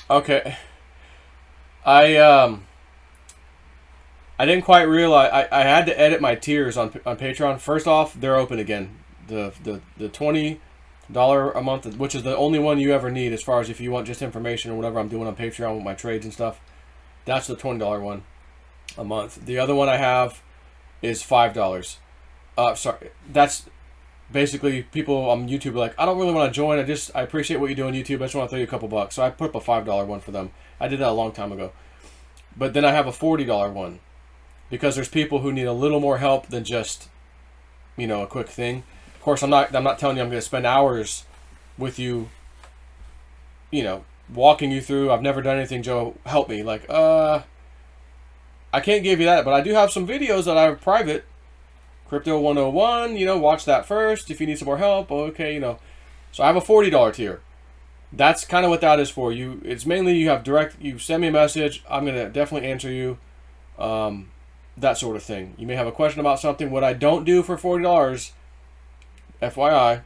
Okay. I I didn't quite realize I had to edit my tiers on Patreon. First off, they're open again. The $20 a month, which is the only one you ever need as far as if you want just information or whatever I'm doing on Patreon with my trades and stuff. That's the $20 one a month. The other one I have is $5. Sorry, that's basically people on YouTube are like, I don't really want to join. I appreciate what you do on YouTube. I just want to throw you a couple bucks. So I put up a $5 one for them. I did that a long time ago. But then I have a $40 one because there's people who need a little more help than just, a quick thing. Of course, I'm not telling you I'm going to spend hours with you, walking you through. I've never done anything, Joe. Help me. Like, I can't give you that, but I do have some videos that I have private. Crypto 101, watch that first if you need some more help. Okay, So I have a $40 tier. That's kind of what that is for. It's mainly you send me a message. I'm going to definitely answer you. That sort of thing. You may have a question about something. What I don't do for $40, FYI,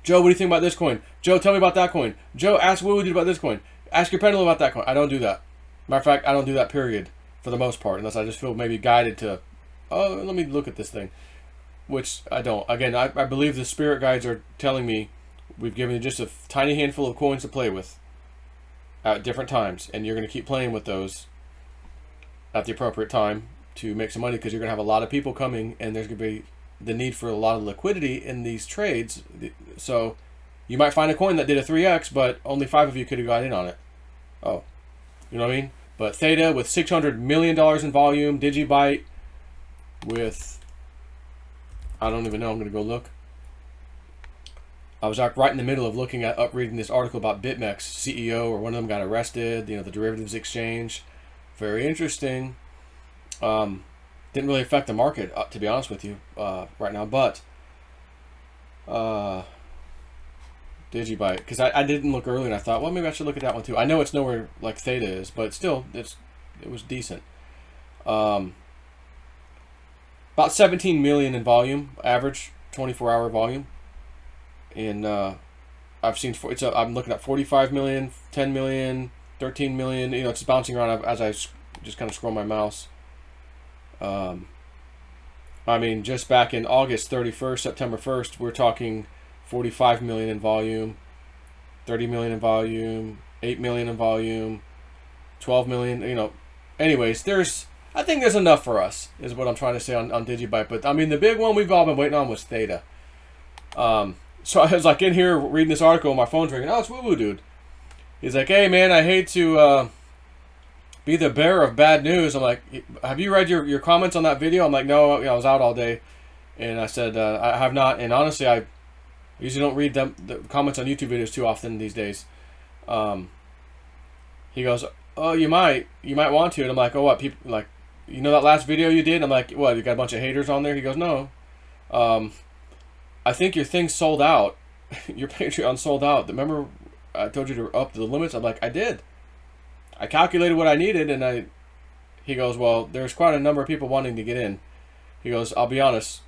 Joe, what do you think about this coin? Joe, tell me about that coin. Joe, ask what we do about this coin. Ask your pendulum about that coin. I don't do that. Matter of fact, I don't do that, period, for the most part, unless I just feel maybe guided to, let me look at this thing, which I don't. Again, I believe the spirit guides are telling me we've given you just a tiny handful of coins to play with at different times, and you're going to keep playing with those at the appropriate time to make some money because you're going to have a lot of people coming, and there's going to be the need for a lot of liquidity in these trades. So you might find a coin that did a 3x, but only 5 of you could have got in on it. Oh, you know what I mean? But Theta with $600 million in volume, Digibyte with, I don't even know, I'm going to go look. I was right in the middle of reading this article about Bitmex CEO, or one of them got arrested, the derivatives exchange. Very interesting. Didn't really affect the market, to be honest with you, right now. But Digibyte, because I didn't look earlier, and I thought, well, maybe I should look at that one too. I know it's nowhere like Theta is, but still, it was decent. About 17 million in volume, average 24-hour volume, and I've seen I'm looking at 45 million, 10 million, 13 million. It's bouncing around as I just kind of scroll my mouse. Just back in August 31st, September 1st, we're talking 45 million in volume, 30 million in volume, 8 million in volume, 12 million. Anyways, I think there's enough for us, is what I'm trying to say on Digibyte. But the big one we've all been waiting on was Theta. So I was like in here reading this article, my phone's ringing. Oh, it's Woo Woo Dude. He's like, hey man, I hate to be the bearer of bad news. I'm like, have you read your comments on that video? I'm like, no, I was out all day, and I said I have not. And honestly, I usually don't read the comments on YouTube videos too often these days. He goes, oh, you might want to. And I'm like, oh, what? People like, that last video you did? I'm like, what? You got a bunch of haters on there? He goes, no. I think your thing sold out. Your Patreon sold out. Remember, I told you to up the limits. I'm like, I did. I calculated what I needed, and he goes, well, there's quite a number of people wanting to get in. He goes, I'll be honest.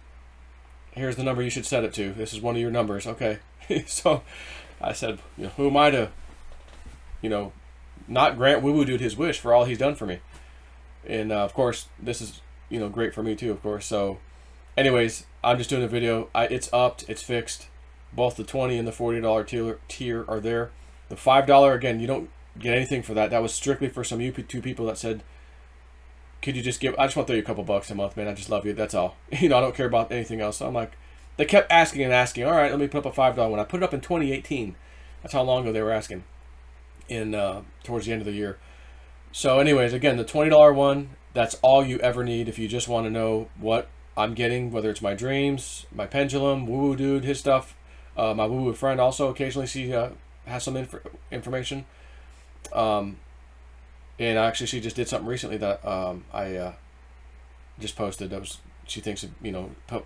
Here's the number you should set it to. This is one of your numbers. Okay. So I said, who am I to, not grant Woo Woo Dude his wish for all he's done for me. And of course, this is, great for me too, of course. So anyways, I'm just doing a video. It's upped. It's fixed. Both the $20 and the $40 tier are there. The $5, again, you don't get anything for that. That was strictly for some two people that said, could you just I just want to throw you a couple bucks a month, man. I just love you. That's all. I don't care about anything else. So I'm like, they kept asking and asking. All right, let me put up a $5 one. I put it up in 2018. That's how long ago they were asking. Towards the end of the year. So anyways, again, the $20 one, that's all you ever need if you just want to know what I'm getting, whether it's my dreams, my pendulum, Woo Woo Dude, his stuff. My Woo Woo friend also occasionally has some information. And actually, she just did something recently that I just posted. She thinks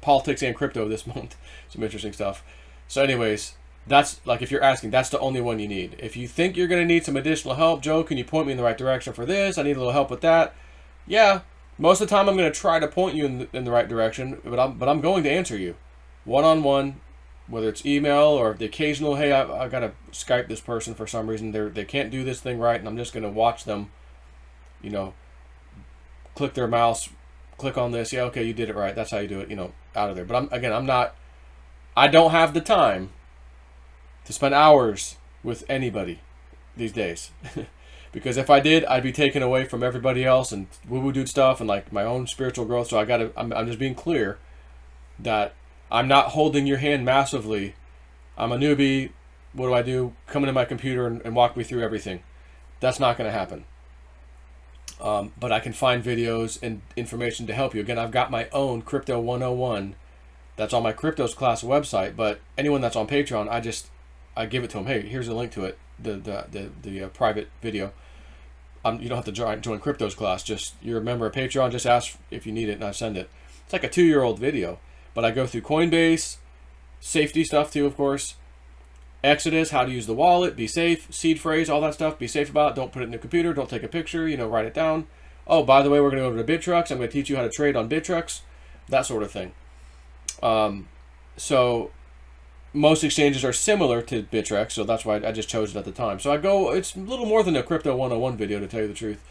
politics and crypto this month. Some interesting stuff. So, anyways, that's like if you're asking, that's the only one you need. If you think you're going to need some additional help, Joe, can you point me in the right direction for this? I need a little help with that. Yeah, most of the time I'm going to try to point you in the right direction, but I'm going to answer you one-on-one whether it's email or the occasional, hey, I got to Skype this person for some reason. They can't do this thing right, and I'm just going to watch them, you know, click their mouse, click on this. Yeah, okay, you did it right. That's how you do it, you know, out of there. But I don't have the time to spend hours with anybody these days. Because if I did, I'd be taken away from everybody else and woo-woo dude stuff and like my own spiritual growth. So I'm just being clear that I'm not holding your hand massively. I'm a newbie. What do I do? Come into my computer and walk me through everything. That's not going to happen. But I can find videos and information to help you. Again, I've got my own Crypto 101 that's on my Cryptos class website. But anyone that's on Patreon, I give it to them. Hey, here's a link to it, the private video. You don't have to join Cryptos class. Just you're a member of Patreon. Just ask if you need it, and I send it. It's like a 2-year-old video, but I go through Coinbase, safety stuff too, of course. Exodus, how to use the wallet, be safe, seed phrase, all that stuff. Be safe about it. Don't put it in the computer. Don't take a picture. You know, write it down. Oh, by the way, we're going to go to Bittrex. I'm going to teach you how to trade on Bittrex, that sort of thing. So most exchanges are similar to Bittrex, so that's why I just chose it at the time. So it's a little more than a Crypto 101 video, to tell you the truth.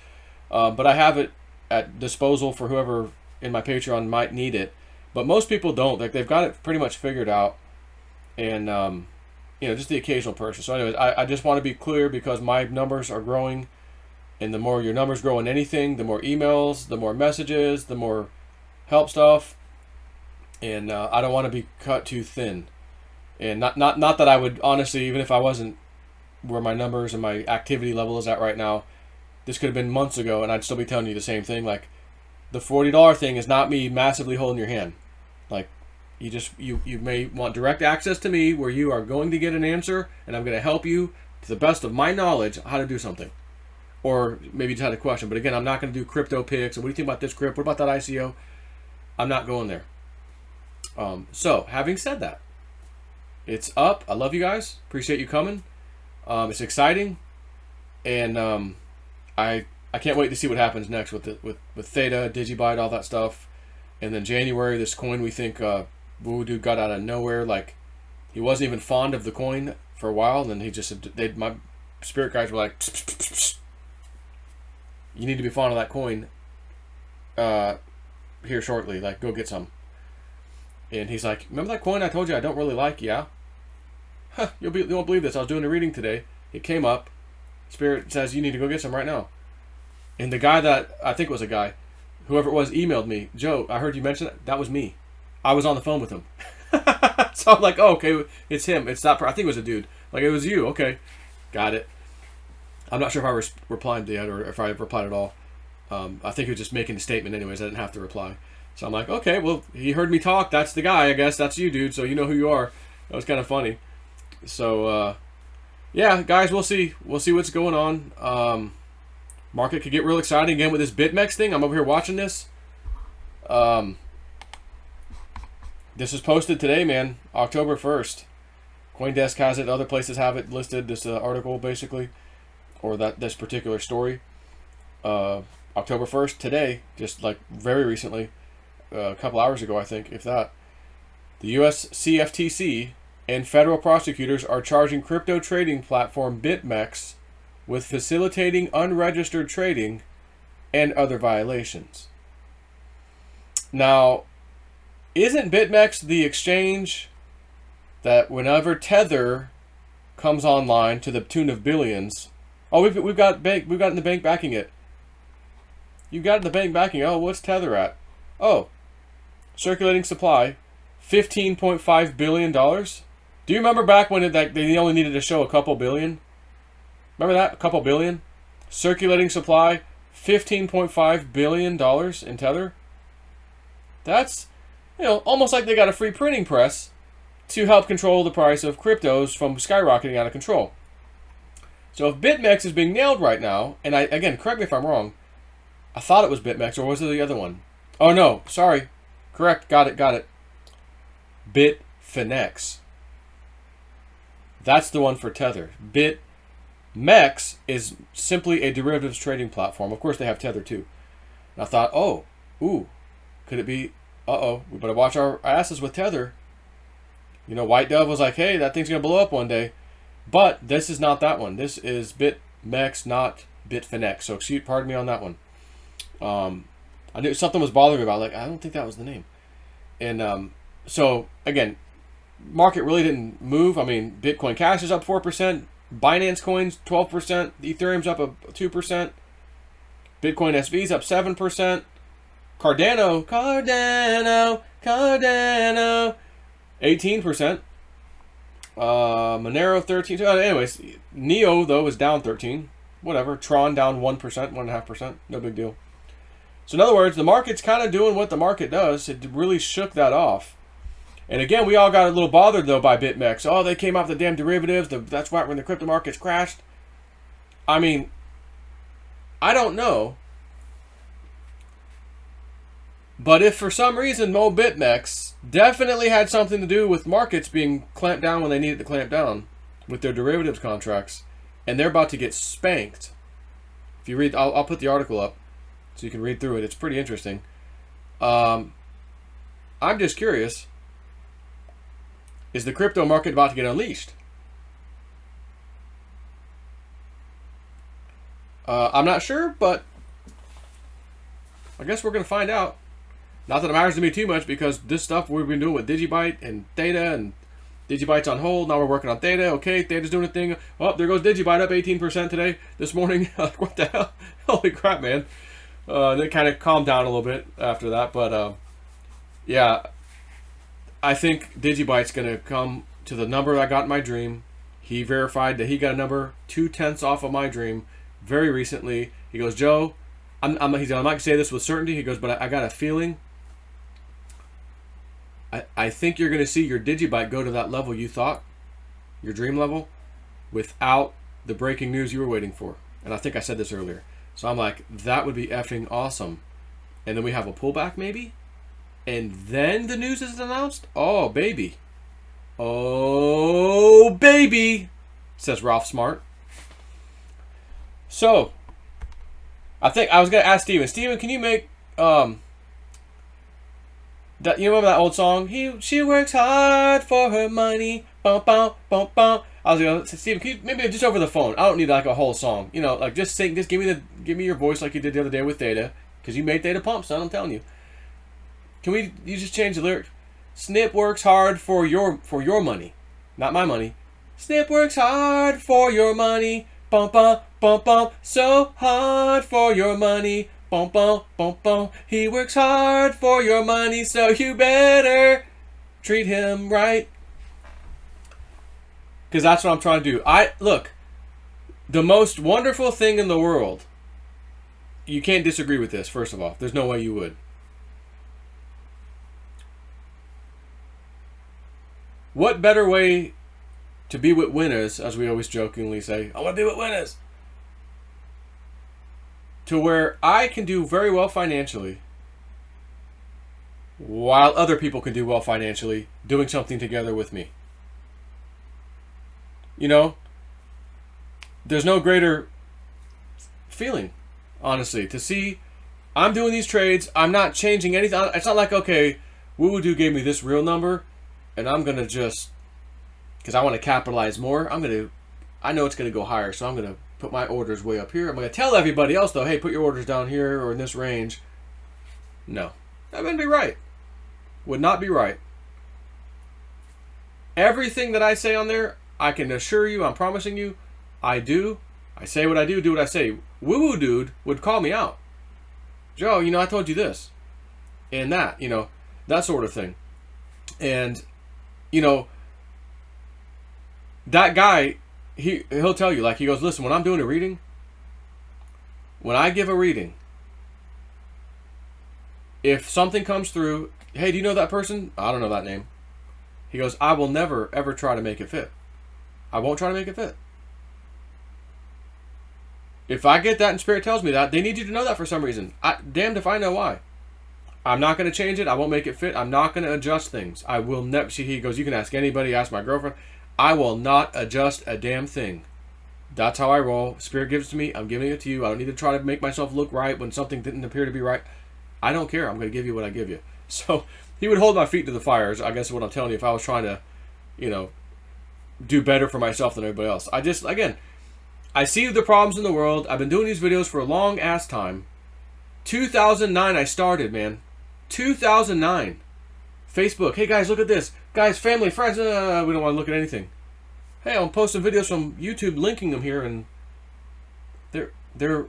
But I have it at disposal for whoever in my Patreon might need it. But most people don't. Like, they've got it pretty much figured out. And, you know, just the occasional person. So anyways, I just want to be clear because my numbers are growing. And the more your numbers grow in anything, the more emails, the more messages, the more help stuff. And I don't want to be cut too thin. And not that I would, honestly, even if I wasn't where my numbers and my activity level is at right now, this could have been months ago and I'd still be telling you the same thing. Like, the $40 thing is not me massively holding your hand. Like, you may want direct access to me where you are going to get an answer and I'm going to help you to the best of my knowledge how to do something. Or maybe you just had a question. But again, I'm not going to do crypto picks. And what do you think about this crypto? What about that ICO? I'm not going there. So, having said that, it's up. I love you guys. Appreciate you coming. It's exciting. And I can't wait to see what happens next with Theta, Digibyte, all that stuff. And then January, this coin we think Woo Dude got out of nowhere. Like, he wasn't even fond of the coin for a while. And then he just, my spirit guys were like, pss, pss, pss, pss. You need to be fond of that coin here shortly. Like, go get some. And he's like, remember that coin I told you I don't really like? Yeah. Huh, you won't believe this. I was doing a reading today. It came up. Spirit says you need to go get some right now. And the guy that, I think it was a guy, whoever it was, emailed me. Joe, I heard you mention it. That was me. I was on the phone with him. So I'm like, oh, okay, it's him. It's not, I think it was a dude. Like, it was you. Okay. Got it. I'm not sure if I replied yet or if I replied at all. I think he was just making a statement anyways. I didn't have to reply. So I'm like, okay, well, he heard me talk. That's the guy, I guess. That's you, dude. So you know who you are. That was kind of funny. So, yeah, guys, we'll see. We'll see what's going on. Market could get real exciting again with this Bitmex thing. I'm over here watching this. This is posted today, man. October 1st. CoinDesk has it. Other places have it listed. This article, basically. Or this particular story. October 1st, today. Just like very recently. A couple hours ago, I think, if that. The U.S. CFTC and federal prosecutors are charging crypto trading platform Bitmex with facilitating unregistered trading and other violations. Now, isn't Bitmex the exchange that whenever Tether comes online to the tune of billions? Oh, we've got in the bank backing it. You got in the bank backing. Oh, what's Tether at? Oh, circulating supply, $15.5 billion. Do you remember back when they only needed to show a couple billion? Remember that? A couple billion? Circulating supply, $15.5 billion in Tether. That's, almost like they got a free printing press to help control the price of cryptos from skyrocketing out of control. So if Bitmex is being nailed right now, and again, correct me if I'm wrong, I thought it was Bitmex, or was it the other one? Oh no, sorry. Correct, got it. Bitfinex. That's the one for Tether. Bitmex is simply a derivatives trading platform. Of course, they have Tether too. And I thought, could it be? We better watch our asses with Tether. You know, White Dove was like, hey, that thing's going to blow up one day. But this is not that one. This is Bitmex, not Bitfinex. So pardon me on that one. I knew something was bothering me about it. Like, I don't think that was the name. And so, again, market really didn't move. I mean, Bitcoin Cash is up 4%. Binance Coin's 12%. Ethereum's up 2%. Bitcoin SV is up 7%. Cardano, 18%. Monero 13%. Anyways, Neo though is down 13%. Whatever. Tron down 1%, 1.5%. No big deal. So in other words, the market's kind of doing what the market does. It really shook that off. And again, we all got a little bothered though by Bitmex. Oh, they came out with the damn derivatives. That's why when the crypto markets crashed. I mean, I don't know. But if for some reason Mo Bitmex definitely had something to do with markets being clamped down when they needed to clamp down with their derivatives contracts, and they're about to get spanked. If you read, I'll put the article up so you can read through it. It's pretty interesting. I'm just curious. Is the crypto market about to get unleashed? I'm not sure, but I guess we're going to find out. Not that it matters to me too much because this stuff we've been doing with Digibyte and Theta, and Digibyte's on hold. Now we're working on Theta. Okay, Theta's doing a thing. Oh, there goes Digibyte up 18% today, this morning. What the hell? Holy crap, man. Then it kind of calmed down a little bit after that. But yeah, I think Digibyte's going to come to the number I got in my dream. He verified that he got a number 0.2 off of my dream very recently. He goes, Joe, I'm not going to say this with certainty. He goes, but I got a feeling. I think you're going to see your Digibyte go to that level you thought, your dream level, without the breaking news you were waiting for. And I think I said this earlier. So I'm like, that would be effing awesome. And then we have a pullback maybe? And then the news is announced? Oh, baby. Oh, baby, says Ralph Smart. So, I think I was going to ask Steven. Steven, can you make... that, you remember that old song? She works hard for her money. Bum, bum, bum, bum. I was going to say, Steven, can you, maybe just over the phone. I don't need like a whole song. You know, like just sing. Just give me your voice like you did the other day with Theta, because you made Theta pump, son. I'm telling you. You just change the lyric? Snip works hard for your money, not my money. Snip works hard for your money. Bum bum bum bum. So hard for your money. Bum bum bum bum. He works hard for your money, so you better treat him right. Because that's what I'm trying to do. Look, the most wonderful thing in the world. You can't disagree with this. First of all, there's no way you would. What better way to be with winners, as we always jokingly say, I want to be with winners, to where I can do very well financially while other people can do well financially doing something together with me. You know, there's no greater feeling, honestly, to see I'm doing these trades, I'm not changing anything. It's not like, okay, Woo-Woo-Doo gave me this real number, and I'm going to just, because I want to capitalize more, I know it's going to go higher, so I'm going to put my orders way up here. I'm going to tell everybody else, though, hey, put your orders down here or in this range. No. That wouldn't be right. Would not be right. Everything that I say on there, I can assure you, I'm promising you, I do. I say what I do what I say. Woo-Woo Dude would call me out. Joe, I told you this. And that, that sort of thing. And that guy, he'll tell you, like, he goes, listen, when I'm doing a reading, when I give a reading, if something comes through, hey, do you know that person? I don't know that name. He goes, I will never, ever try to make it fit. I won't try to make it fit. If I get that and Spirit tells me that, they need you to know that for some reason. Damned if I know why. I'm not going to change it. I won't make it fit. I'm not going to adjust things. I will never. See, he goes, you can ask anybody, ask my girlfriend. I will not adjust a damn thing. That's how I roll. Spirit gives it to me. I'm giving it to you. I don't need to try to make myself look right when something didn't appear to be right. I don't care. I'm going to give you what I give you. So he would hold my feet to the fire, I guess is what I'm telling you, if I was trying to you know, do better for myself than everybody else. I just, again, I see the problems in the world. I've been doing these videos for a long ass time. 2009 I started, man. 2009. Facebook. Hey guys, look at this. Guys, family, friends. We don't want to look at anything. Hey, I'm posting videos from YouTube, linking them here, and they're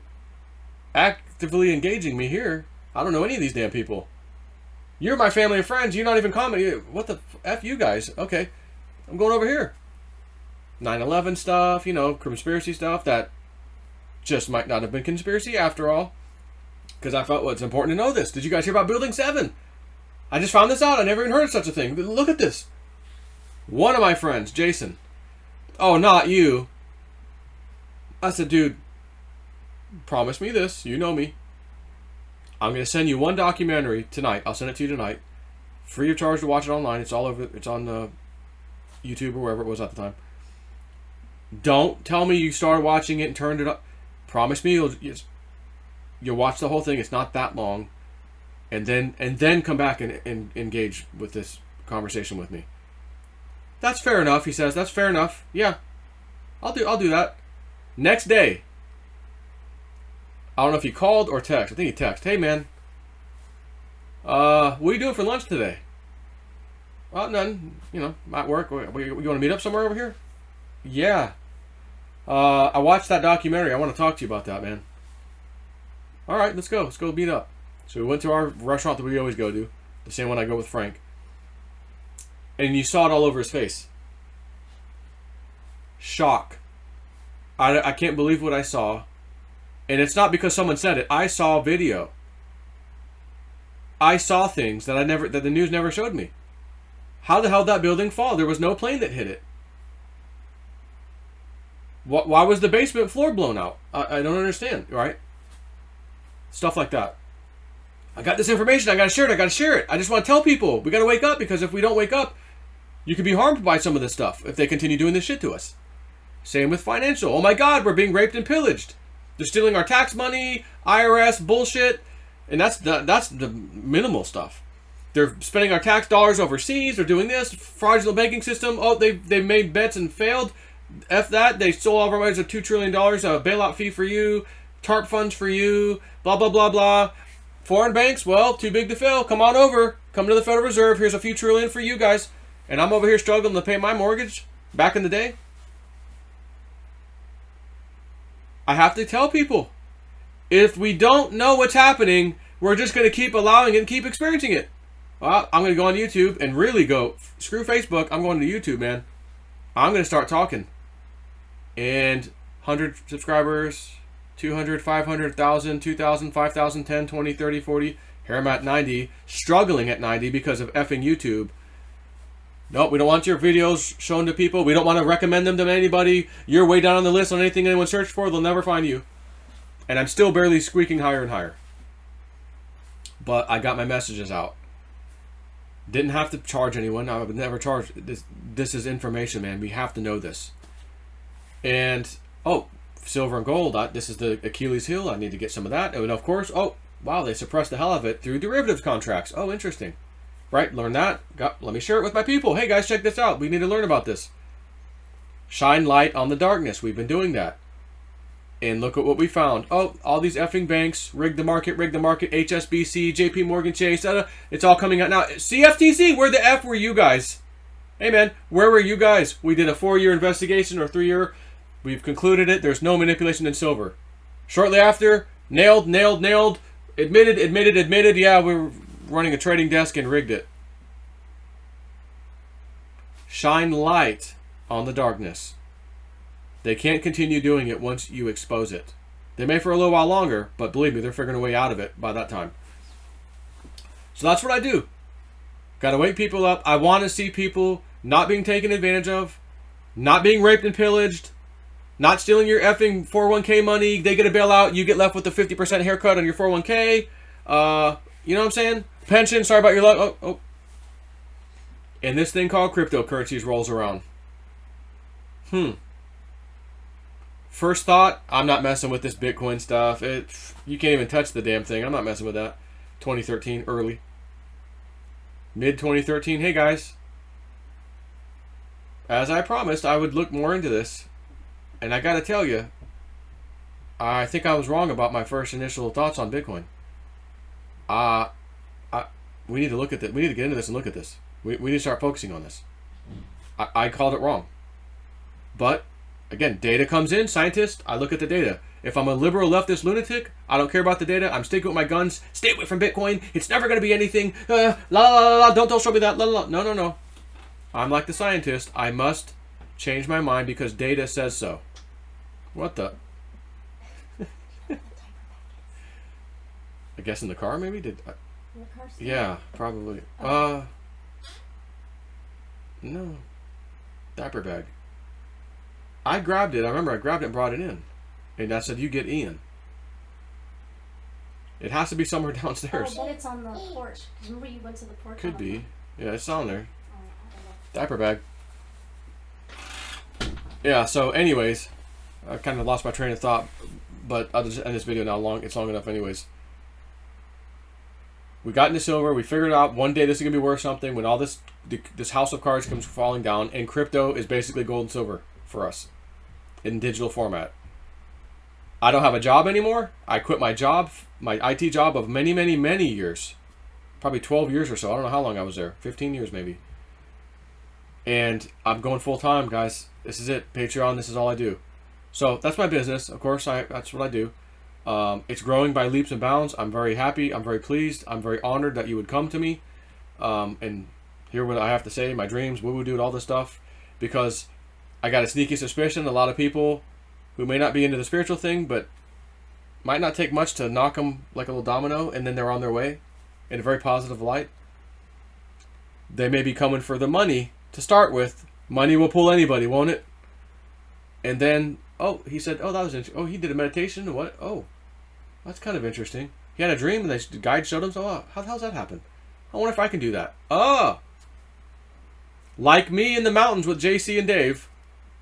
actively engaging me here. I don't know any of these damn people. You're my family and friends. You're not even commenting. What the F you guys? Okay. I'm going over here. 9/11 stuff, you know, conspiracy stuff that just might not have been conspiracy after all. Because I felt, well, it's important to know this. Did you guys hear about Building 7? I just found this out. I never even heard of such a thing. Look at this. One of my friends, Jason. Oh, not you. I said, dude, promise me this. You know me. I'm going to send you one documentary tonight. I'll send it to you tonight. Free of charge to watch it online. It's all over. It's on YouTube or wherever it was at the time. Don't tell me you started watching it and turned it up. Promise me you'll watch the whole thing. It's not that long. And then come back and engage with this conversation with me. That's fair enough, he says. That's fair enough. Yeah. I'll do that. Next day. I don't know if he called or texted. I think he texted. Hey man. What are you doing for lunch today? Well, none. You know, at work. You want to meet up somewhere over here? Yeah. I watched that documentary. I want to talk to you about that, man. All right, let's go. Let's go meet up. So we went to our restaurant that we always go to. The same one I go with Frank. And you saw it all over his face. Shock. I can't believe what I saw. And it's not because someone said it. I saw video. I saw things that the news never showed me. How the hell did that building fall? There was no plane that hit it. Why was the basement floor blown out? I don't understand, right? Stuff like that. I got this information. I got to share it. I just want to tell people. We got to wake up, because if we don't wake up, you could be harmed by some of this stuff if they continue doing this shit to us. Same with financial. Oh my God, we're being raped and pillaged. They're stealing our tax money, IRS bullshit, and that's the minimal stuff. They're spending our tax dollars overseas. They're doing this fraudulent banking system. Oh, they made bets and failed. F that. They stole all of our money. A $2 trillion bailout fee for you, TARP funds for you, blah blah blah blah. Foreign banks, well, too big to fail. Come on over. Come to the Federal Reserve. Here's a few trillion for you guys. And I'm over here struggling to pay my mortgage back in the day. I have to tell people, if we don't know what's happening, we're just going to keep allowing it and keep experiencing it. Well, I'm going to go on YouTube and really go, screw Facebook, I'm going to YouTube, man. I'm going to start talking. And 100 subscribers, 200, 500, 1,000, 2,000, 5,000, 10, 20, 30, 40. Here I'm at 90, struggling at 90 because of effing YouTube. Nope, we don't want your videos shown to people. We don't want to recommend them to anybody. You're way down on the list on anything anyone searched for. They'll never find you. And I'm still barely squeaking higher and higher. But I got my messages out. Didn't have to charge anyone. I would never charge. This is information, man. We have to know this. And, oh, silver and gold. This is the Achilles heel. I need to get some of that. And of course, oh, wow, they suppressed the hell of it through derivatives contracts. Oh, interesting. Right, learn that. Let me share it with my people. Hey guys, check this out. We need to learn about this. Shine light on the darkness. We've been doing that. And look at what we found. Oh, all these effing banks, rig the market, HSBC, JP Morgan Chase, it's all coming out now. CFTC, where the F were you guys? Hey man, where were you guys? We did a 4-year investigation or 3-year. We've concluded it. There's no manipulation in silver. Shortly after, nailed, admitted. Yeah, we were running a trading desk and rigged it. Shine light on the darkness. They can't continue doing it once you expose it. They may for a little while longer, but believe me, they're figuring a way out of it by that time. So that's what I do. Got to wake people up. I want to see people not being taken advantage of, not being raped and pillaged, not stealing your effing 401k money. They get a bailout. You get left with a 50% haircut on your 401k. You know what I'm saying? Pension, sorry about your luck. Oh. And this thing called cryptocurrencies rolls around. First thought, I'm not messing with this Bitcoin stuff. You can't even touch the damn thing. I'm not messing with that. 2013, early. Mid 2013, hey guys. as I promised, I would look more into this. And I got to tell you, I think I was wrong about my first initial thoughts on Bitcoin. We need to look at that. We need to get into this and look at this. We need to start focusing on this. I called it wrong. But, again, data comes in, scientist, I look at the data. If I'm a liberal leftist lunatic, I don't care about the data. I'm sticking with my guns. Stay away from Bitcoin. It's never going to be anything. La la la la. Don't show me that. La la la. No, no, no. I'm like the scientist. I must change my mind because data says so. What the? I guess in the car, maybe? Yeah, probably. No. Diaper bag. I grabbed it. I remember I grabbed it and brought it in. And I said, you get Ian. It has to be somewhere downstairs. Oh, I bet it's on the porch. Remember you went to the porch? Could be. Yeah, it's on there. Diaper bag. Yeah, so anyways, I kind of lost my train of thought, but I'll just end this video now. It's long enough anyways. We got into silver. We figured out one day this is going to be worth something when all this house of cards comes falling down, and crypto is basically gold and silver for us in digital format. I don't have a job anymore. I quit my job, my IT job of many, many, many years. Probably 12 years or so. I don't know how long I was there. 15 years maybe. And I'm going full time, guys. This is it. Patreon, this is all I do. So that's my business. Of course, that's what I do. It's growing by leaps and bounds. I'm very happy. I'm very pleased. I'm very honored that you would come to me and hear what I have to say, my dreams, woo-woo dude, all this stuff. Because I got a sneaky suspicion a lot of people who may not be into the spiritual thing, but might not take much to knock them like a little domino, and then they're on their way in a very positive light. They may be coming for the money to start with. Money will pull anybody, won't it? And then, oh, he said, oh, that was interesting. Oh, he did a meditation. What? Oh, that's kind of interesting. He had a dream, and the guide showed him. So, oh, how the hell's that happen? I wonder if I can do that. Oh, like me in the mountains with JC and Dave.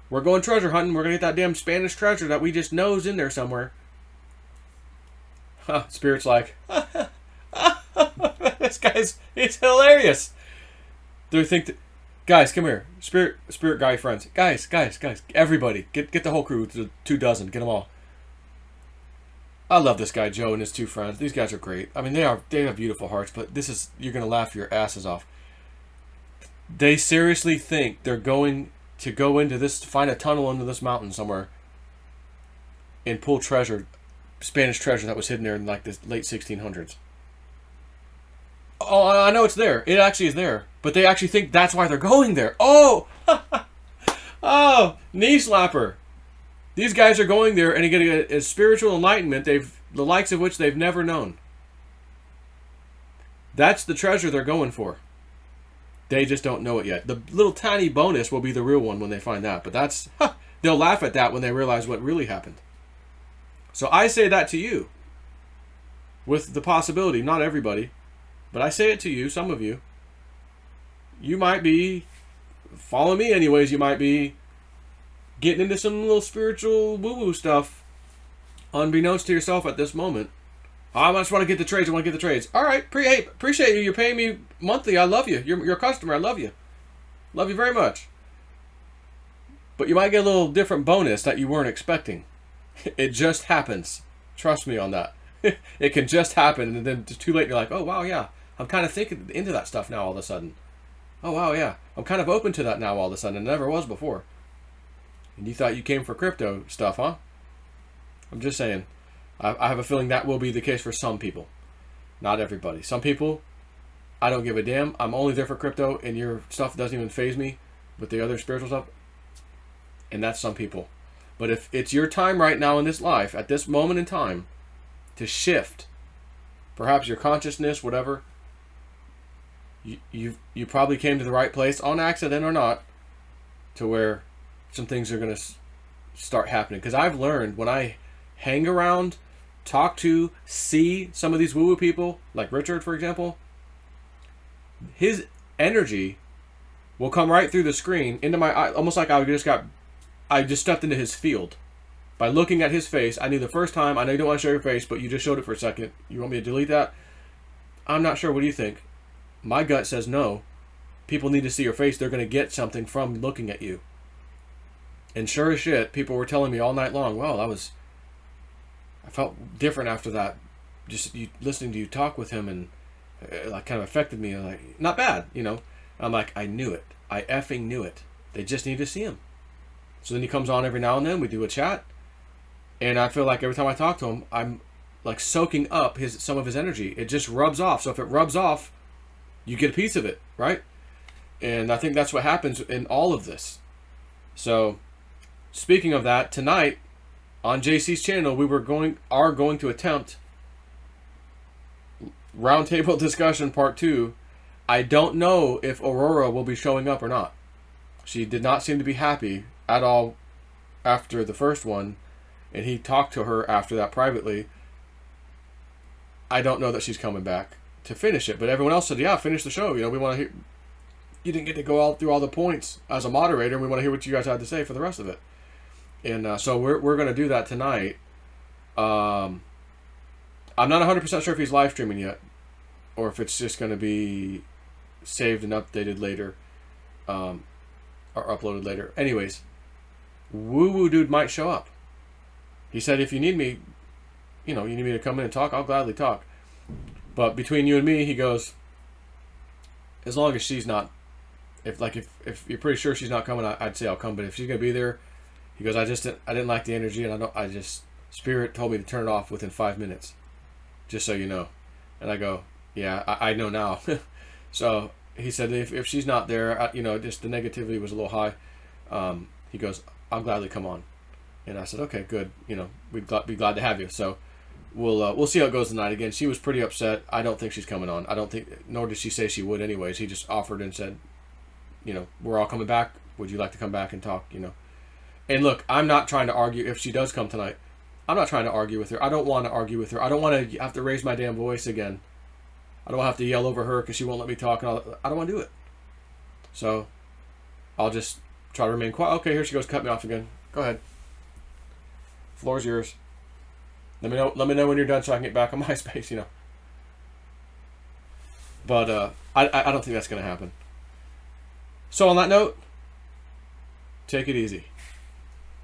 We're going treasure hunting. We're going to get that damn Spanish treasure that we just know is in there somewhere. Huh, Spirit's like, this guy's, it's hilarious. They think that, guys, come here. Spirit guy friends. Guys, everybody. Get the whole crew, the 24, get them all. I love this guy, Joe, and his two friends. These guys are great. I mean, they have beautiful hearts, but this is, you're going to laugh your asses off. They seriously think they're going to go into this, find a tunnel into this mountain somewhere and pull treasure, Spanish treasure that was hidden there in like the late 1600s. Oh, I know it's there. It actually is there. But they actually think that's why they're going there. Oh! Oh! Knee slapper. These guys are going there and getting a spiritual enlightenment the likes of which they've never known. That's the treasure they're going for. They just don't know it yet. The little tiny bonus will be the real one when they find out. But that's... they'll laugh at that when they realize what really happened. So I say that to you. With the possibility, not everybody, but I say it to you, some of you. You might be, follow me anyways, you might be getting into some little spiritual woo-woo stuff unbeknownst to yourself at this moment. I just want to get the trades, All right, hey, appreciate you. You're paying me monthly. I love you. You're a customer. I love you. Love you very much. But you might get a little different bonus that you weren't expecting. It just happens. Trust me on that. It can just happen, and then it's too late. You're like, oh, wow, yeah. I'm kind of thinking into that stuff now all of a sudden. Oh, wow, yeah. I'm kind of open to that now all of a sudden. It never was before. And you thought you came for crypto stuff, huh? I'm just saying. I have a feeling that will be the case for some people. Not everybody. Some people, I don't give a damn. I'm only there for crypto, and your stuff doesn't even faze me with the other spiritual stuff. And that's some people. But if it's your time right now in this life, at this moment in time, to shift, perhaps your consciousness, whatever, you probably came to the right place on accident or not, to where some things are going to start happening. Because I've learned when I hang around, talk to, see some of these woo-woo people, like Richard, for example, his energy will come right through the screen into my eye, almost like I just stepped into his field. By looking at his face, I knew the first time, I know you don't want to show your face, but you just showed it for a second. You want me to delete that? I'm not sure. What do you think? My gut says no, people need to see your face. They're going to get something from looking at you. And sure as shit, people were telling me all night long, well, I felt different after that. Just listening to you talk with him, and like kind of affected me. Like, not bad, you know. I'm like, I knew it. I effing knew it. They just need to see him. So then he comes on every now and then. We do a chat. And I feel like every time I talk to him, I'm like soaking up some of his energy. It just rubs off. So if it rubs off, you get a piece of it, right? And I think that's what happens in all of this. So speaking of that, tonight on JC's channel, we are going to attempt Roundtable Discussion Part 2. I don't know if Aurora will be showing up or not. She did not seem to be happy at all after the first one, and he talked to her after that privately. I don't know that she's coming back to finish it, but everyone else said, yeah, finish the show. You know, we want to hear. You didn't get to go through all the points as a moderator. We want to hear what you guys had to say for the rest of it. And so we're going to do that tonight. I'm not 100% sure if he's live streaming yet, or if it's just going to be saved and updated later, or uploaded later. Anyways, Woo Woo Dude might show up. He said, if you need me, you need me to come in and talk, I'll gladly talk. But between you and me, he goes, as long as she's not, if you're pretty sure she's not coming, I'd say I'll come. But if she's gonna be there, he goes, I didn't like the energy, and Spirit told me to turn it off within 5 minutes, just so you know. And I go, yeah, I know now. So he said, if she's not there, just the negativity was a little high. He goes, I'll gladly come on. And I said, okay, good. We'd be glad to have you. So we'll see how it goes tonight. Again, she was pretty upset. I don't think she's coming on. Nor did she say she would anyways. He just offered and said, we're all coming back. Would you like to come back and talk, And look, I'm not trying to argue if she does come tonight. I'm not trying to argue with her. I don't want to argue with her. I don't want to have to raise my damn voice again. I don't want to have to yell over her because she won't let me talk. And I don't want to do it. So I'll just try to remain quiet. Okay, here she goes. Cut me off again. Go ahead. Floor's yours. Let me know when you're done so I can get back on MySpace, But I don't think that's going to happen. So on that note, take it easy.